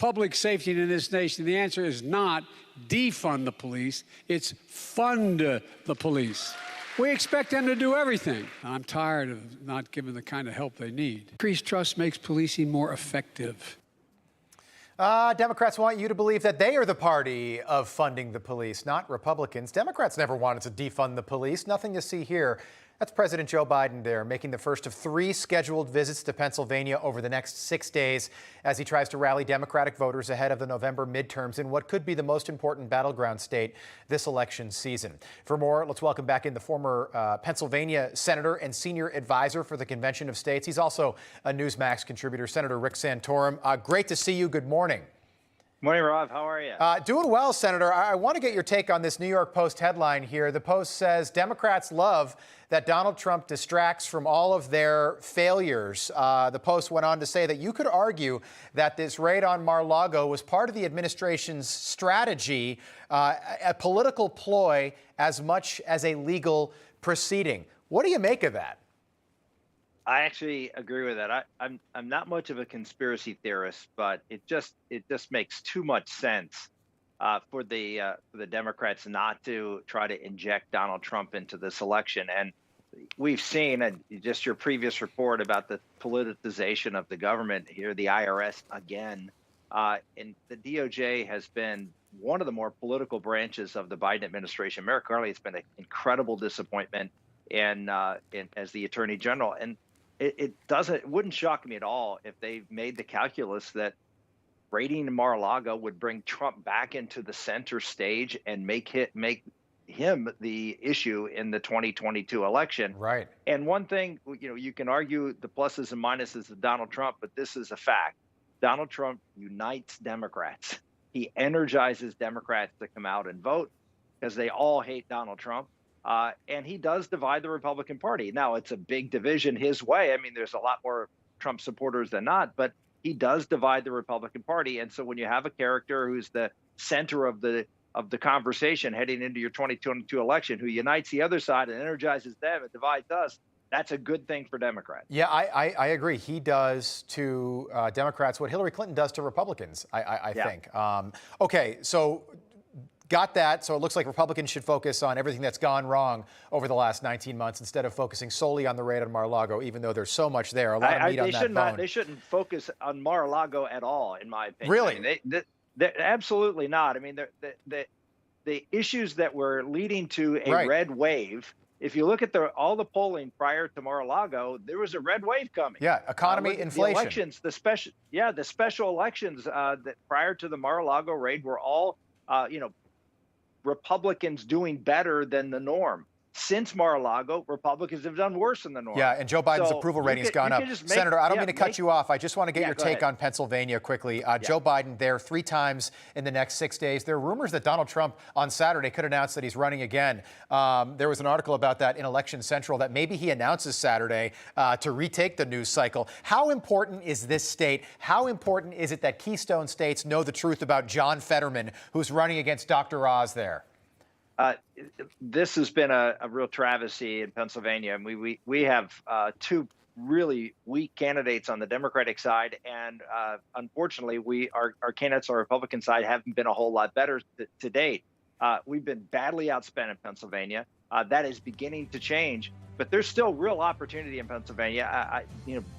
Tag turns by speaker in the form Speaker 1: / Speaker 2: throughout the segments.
Speaker 1: public safety in this nation? The answer is not defund the police, it's fund the police. We expect them to do everything. I'm tired of not giving the kind of help they need. Increased trust makes policing more effective.
Speaker 2: Democrats want you to believe that they are the party of funding the police, not Republicans. Democrats never wanted to defund the police. Nothing to see here. That's President Joe Biden there, making the first of 3 scheduled visits to Pennsylvania over the next 6 days as he tries to rally Democratic voters ahead of the November midterms in what could be the most important battleground state this election season. For more, let's welcome back in the former Pennsylvania Senator and Senior Advisor for the Convention of States. He's also a Newsmax contributor, Senator Rick Santorum. Great to see you. Good morning.
Speaker 3: Morning, Rob. How are you?
Speaker 2: Doing well, Senator. I want to get your take on this New York Post headline here. The Post says Democrats love that Donald Trump distracts from all of their failures. The Post went on to say that you could argue that this raid on Mar-a-Lago was part of the administration's strategy, a political ploy as much as a legal proceeding. What do you make of that?
Speaker 3: I actually agree with that. I'm not much of a conspiracy theorist, but it just makes too much sense for the Democrats not to try to inject Donald Trump into this election. And we've seen just your previous report about the politicization of the government here, the IRS again, and the DOJ has been one of the more political branches of the Biden administration. Merrick Garland has been an incredible disappointment as the Attorney General. And it wouldn't shock me at all if they made the calculus that raiding Mar-a-Lago would bring Trump back into the center stage and make him the issue in the 2022 election.
Speaker 2: Right.
Speaker 3: And one thing, you can argue the pluses and minuses of Donald Trump, but this is a fact. Donald Trump unites Democrats. He energizes Democrats to come out and vote because they all hate Donald Trump. And he does divide the Republican Party. Now, it's a big division his way. I mean, there's a lot more Trump supporters than not, but he does divide the Republican Party. And so when you have a character who's the center of the conversation heading into your 2022 election, who unites the other side and energizes them and divides us, that's a good thing for Democrats.
Speaker 2: Yeah, I agree. He does to Democrats what Hillary Clinton does to Republicans, I think. Okay, so got that. So it looks like Republicans should focus on everything that's gone wrong over the last 19 months instead of focusing solely on the raid on Mar-a-Lago, even though there's so much there, a lot of meat on that bone.
Speaker 3: They shouldn't focus on Mar-a-Lago at all, in my opinion.
Speaker 2: Really?
Speaker 3: I mean, they absolutely not. I mean, the issues that were leading to a red wave, if you look at all the polling prior to Mar-a-Lago, there was a red wave coming.
Speaker 2: Yeah, economy, inflation.
Speaker 3: The elections, the special elections that prior to the Mar-a-Lago raid were all, Republicans doing better than the norm. Since Mar-a-Lago, Republicans have done worse than the norm.
Speaker 2: Yeah, and Joe Biden's approval rating's gone up. Senator, I don't mean to cut you off. I just want to get your take on Pennsylvania quickly. Joe Biden there 3 times in the next 6 days. There are rumors that Donald Trump on Saturday could announce that he's running again. There was an article about that in Election Central that maybe he announces Saturday to retake the news cycle. How important is this state? How important is it that Keystone states know the truth about John Fetterman, who's running against Dr. Oz there?
Speaker 3: This has been a real travesty in Pennsylvania. And we have 2 really weak candidates on the Democratic side. And unfortunately, our candidates on the Republican side haven't been a whole lot better to date. We've been badly outspent in Pennsylvania. That is beginning to change. But there's still real opportunity in Pennsylvania.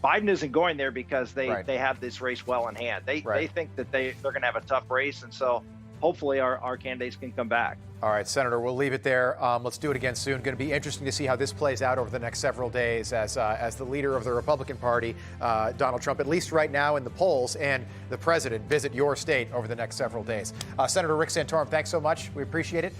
Speaker 3: Biden isn't going there because they have this race well in hand. They think that they're going to have a tough race. And so hopefully our candidates can come back.
Speaker 2: All right, Senator, we'll leave it there. Let's do it again soon. Going to be interesting to see how this plays out over the next several days as the leader of the Republican Party, Donald Trump, at least right now in the polls, and the president visit your state over the next several days. Senator Rick Santorum, thanks so much. We appreciate it.